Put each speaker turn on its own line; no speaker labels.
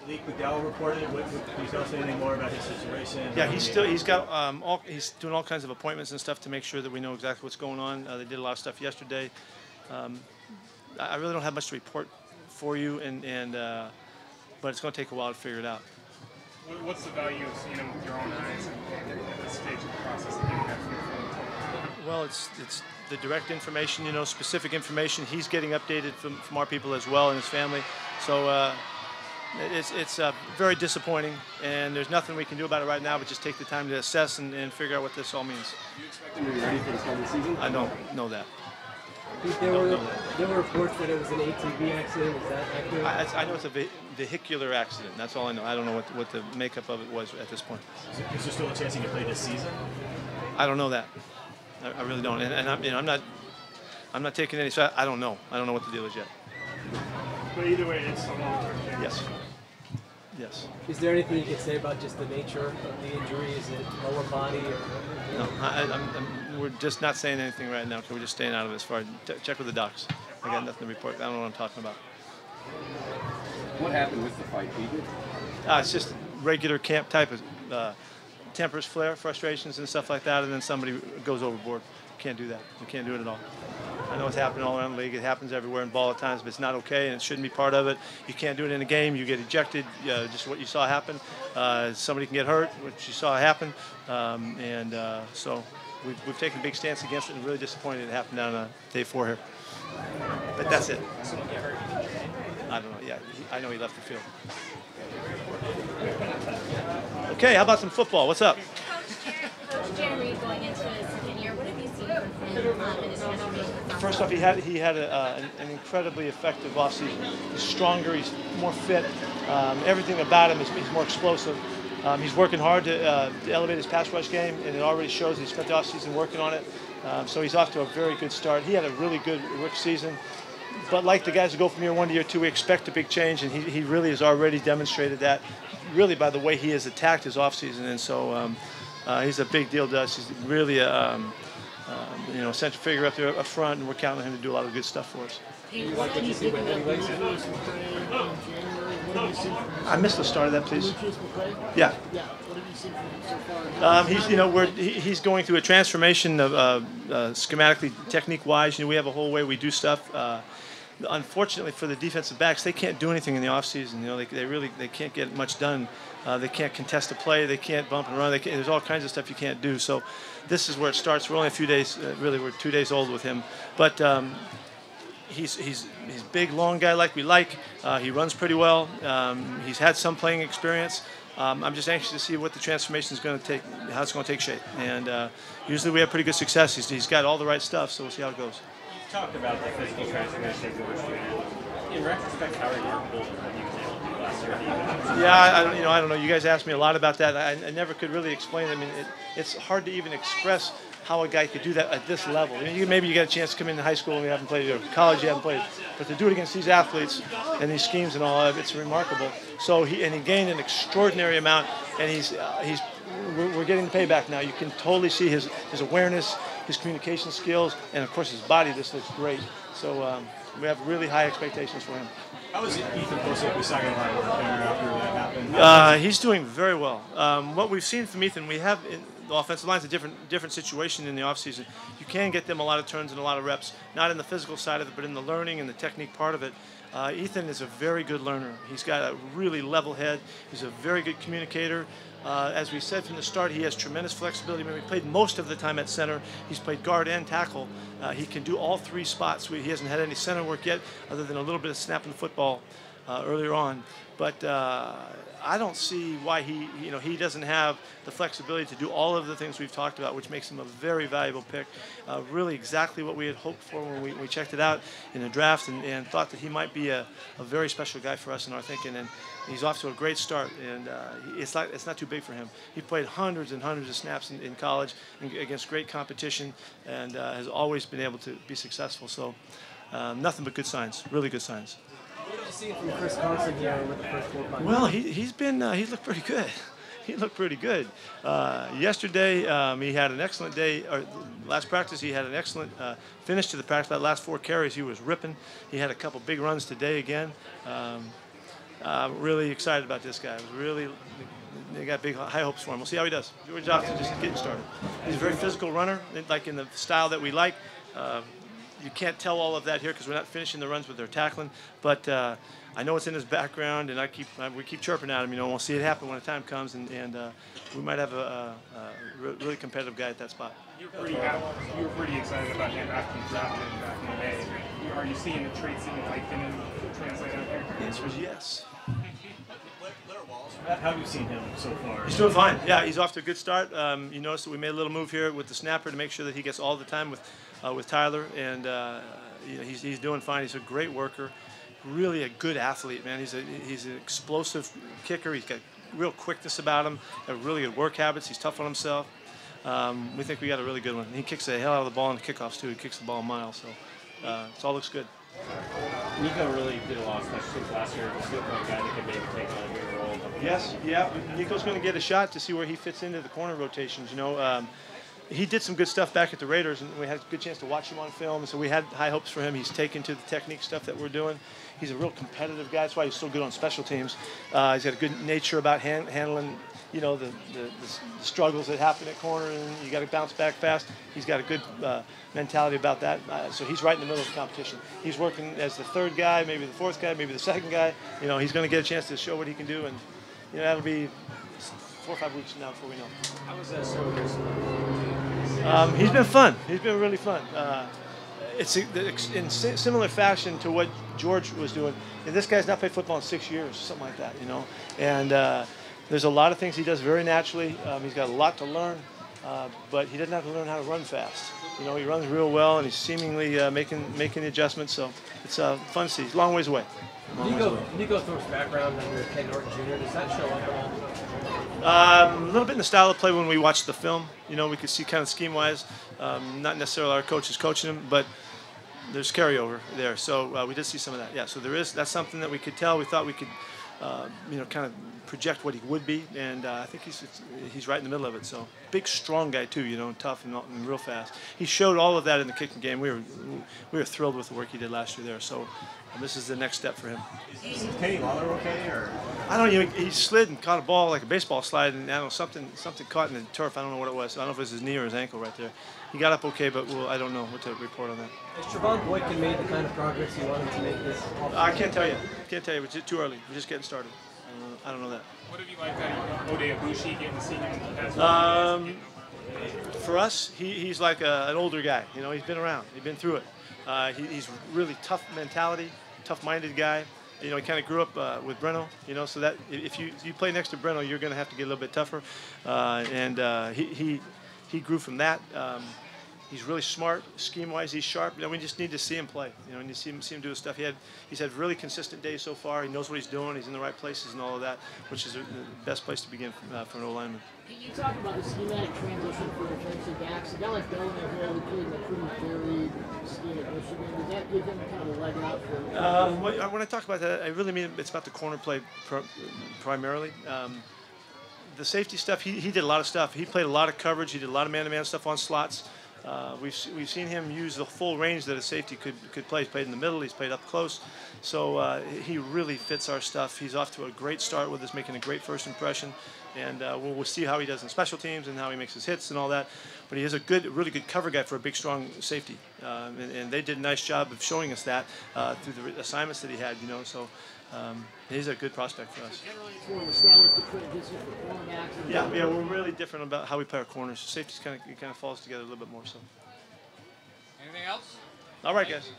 Malik McDowell reported. Can you tell us anything more about his situation?
Yeah, he's doing all kinds of appointments and stuff to make sure that we know exactly what's going on. They did a lot of stuff yesterday. Um, I really don't have much to report for you, but it's going to take a while to figure it out.
What's the value of seeing him with your own eyes and at this stage of the process of getting that feel?
Well, it's the direct information, specific information. He's getting updated from our people as well and his family. So it's very disappointing, and there's nothing we can do about it right now but just take the time to assess and figure out what this all means.
Do you expect him to be ready for the start of the season?
I don't know that.
There were reports that it was an ATV accident. Is that accurate?
I know it's a vehicular accident. That's all I know. I don't know what the makeup of it was at this point.
Is there still a chance he can play this season?
I don't know that. I really don't. And I'm not taking any. So I don't know. I don't know what the deal is yet.
But either way, it's a long-term thing.
Yes. Yes.
Is there anything you can say about just the nature of the injury? Is it lower body?
No, we're just not saying anything right now because we're just staying out of it as far as check with the docs. I got nothing to report. I don't know what I'm talking about.
What happened with the fight, Pete?
It's just regular camp type of tempers flare, frustrations and stuff like that, and then somebody goes overboard. Can't do that. We can't do it at all. I know it's happening all around the league. It happens everywhere in ball at times, but it's not okay, and it shouldn't be part of it. You can't do it in a game. You get ejected. Just what you saw happen. Somebody can get hurt, which you saw happen, so we've taken a big stance against it, and really disappointed it happened down day 4 here. But that's it. I don't know. Yeah, I know he left the field. Okay, how about some football? What's up?
Coach Jerry going into his second year, what have you seen from him in his transformation?
First off, he had an incredibly effective offseason. He's stronger, he's more fit. Everything about him he's more explosive. He's working hard to elevate his pass rush game, and it already shows. He spent the offseason working on it. So he's off to a very good start. He had a really good rookie season. But like the guys who go from year 1 to year 2, we expect a big change, and he really has already demonstrated that, really by the way he has attacked his offseason. And so he's a big deal to us. He's really a central figure up there up front, and we're counting on him to do a lot of good stuff for us. I missed the start of that, please. Yeah. He's going through a transformation of schematically, technique-wise. We have a whole way we do stuff. Unfortunately for the defensive backs, they can't do anything in the offseason. They can't get much done. They can't contest a play. They can't bump and run. There's all kinds of stuff you can't do. So this is where it starts. We're only a few days. Really, we're 2 days old with him. But he's big, long guy like we like. He runs pretty well. He's had some playing experience. I'm just anxious to see what the transformation is going to take, how it's going to take shape. And usually we have pretty good success. He's got all the right stuff, so we'll see how it goes.
You talked about the physical transformation towards you. In retrospect, how remarkable was what he was able to do last year?
Yeah, I don't know. You guys asked me a lot about that. I never could really explain it. I mean, it's hard to even express how a guy could do that at this level. Maybe you get a chance to come into high school and you haven't played, or college you haven't played, but to do it against these athletes and these schemes and all, it's remarkable. So he gained an extraordinary amount, and we're getting the payback now. You can totally see his awareness, his communication skills, and of course his body just looks great. So we have really high expectations for him.
How is Ethan Posey second line work after that happened?
He's doing very well. What we've seen from Ethan, we have the offensive line's a different situation in the offseason. You can get them a lot of turns and a lot of reps, not in the physical side of it, but in the learning and the technique part of it. Ethan is a very good learner. He's got a really level head. He's a very good communicator. As we said from the start, he has tremendous flexibility. He played most of the time at center. He's played guard and tackle. He can do all 3 spots. He hasn't had any center work yet, other than a little bit of snapping the football earlier on. But I don't see why he doesn't have the flexibility to do all of the things we've talked about, which makes him a very valuable pick. Really exactly what we had hoped for when we checked it out in the draft, and thought that he might be a very special guy for us in our thinking. And he's off to a great start, and it's not too big for him. He played hundreds and hundreds of snaps in college against great competition, and has always been able to be successful. So nothing but good signs, really good signs.
What did you see from Chris Carson here with the first 4 months?
Well, he's looked pretty good. He looked pretty good. Yesterday, he had an excellent day. Or last practice, he had an excellent finish to the practice. That last 4 carries, he was ripping. He had a couple big runs today again. Really excited about this guy. They got big high hopes for him. We'll see how he does. George Dobson just getting started. He's a very physical runner, like in the style that we like. You can't tell all of that here because we're not finishing the runs with their tackling, but I know it's in his background, and we keep chirping at him. We'll see it happen when the time comes, and we might have a really competitive guy at that spot.
You were pretty excited about him after you drafted him back in May. Are you seeing the traits that you liked in him translate out here?
The answer is yes.
How have you seen him so far?
He's doing fine. Yeah, he's off to a good start. You notice that we made a little move here with the snapper to make sure that he gets all the time with Tyler, and he's doing fine. He's a great worker, really a good athlete, man. He's an explosive kicker. He's got real quickness about him. Got really good work habits. He's tough on himself. We think we got a really good one. He kicks the hell out of the ball in the kickoffs too. He kicks the ball a mile, so it all looks good.
Nico really did a lot of special teams last year. He looked like a guy that could maybe take on a bigger role.
Yes, yeah. Nico's going to get a shot to see where he fits into the corner rotations. He did some good stuff back at the Raiders, and we had a good chance to watch him on film. So we had high hopes for him. He's taken to the technique stuff that we're doing. He's a real competitive guy. That's why he's so good on special teams. He's got a good nature about handling, the struggles that happen at corner, and you got to bounce back fast. He's got a good mentality about that. So he's right in the middle of the competition. He's working as the third guy, maybe the fourth guy, maybe the second guy. He's going to get a chance to show what he can do, and that'll be 4 or 5 weeks from now before we know.
How was that so recently?
He's been fun. He's been really fun. It's in similar fashion to what George was doing. And this guy's not played football in 6 years, something like that, And there's a lot of things he does very naturally. He's got a lot to learn, but he doesn't have to learn how to run fast. He runs real well, and he's seemingly making the adjustments. So it's fun to see. He's a long ways away.
Nico Thorpe's background under Ken Norton Jr., does that show up at all?
A little bit in the style of play when we watched the film. We could see kind of scheme-wise, not necessarily our coaches coaching him, but there's carryover there. So we did see some of that. Yeah, so that's something that we could tell. We thought we could, kind of project what he would be, and I think he's right in the middle of it. So big, strong guy too, tough and real fast. He showed all of that in the kicking game. We were thrilled with the work he did last year there. So this is the next step for him.
Is Kenny Lawler okay, or?
I don't know. He slid and caught a ball like a baseball slide, and I don't know something caught in the turf. I don't know what it was. I don't know if it was his knee or his ankle right there. He got up okay, but I don't know what to report on that.
Has Trevon Boykin made the kind of progress he wanted to make this offseason?
I can't tell you. It's too early. We're just getting started. I don't know that.
What have you liked about Ode Abushi, getting to see him?
For us, he's like an older guy. He's been around. He's been through it. He's really tough mentality, tough-minded guy. He kind of grew up with Breno, so that if you play next to Breno, you're going to have to get a little bit tougher. He grew from that. He's really smart, scheme-wise. He's sharp. We just need to see him play. We need to see him do his stuff. He's had really consistent days so far. He knows what he's doing. He's in the right places and all of that, which is the best place to begin for an O-lineman.
You talk about the schematic transition for defensive backs. A guy like Bellinger here, we played in a pretty varied scheme at Michigan. Does that give him kind of a leg out for?
When I talk about that, I really mean it's about the corner play primarily. The safety stuff, he did a lot of stuff. He played a lot of coverage. He did a lot of man-to-man stuff on slots. We've seen him use the full range that a safety could play. He's played in the middle. He's played up close. So he really fits our stuff. He's off to a great start with us, making a great first impression. And we'll see how he does in special teams and how he makes his hits and all that. But he is a really good cover guy for a big, strong safety. And they did a nice job of showing us that through the assignments that he had. So he's a good prospect for us. Yeah, we're really different about how we play our corners. Safety kind of falls together a little bit more. So.
Anything else?
All right, guys.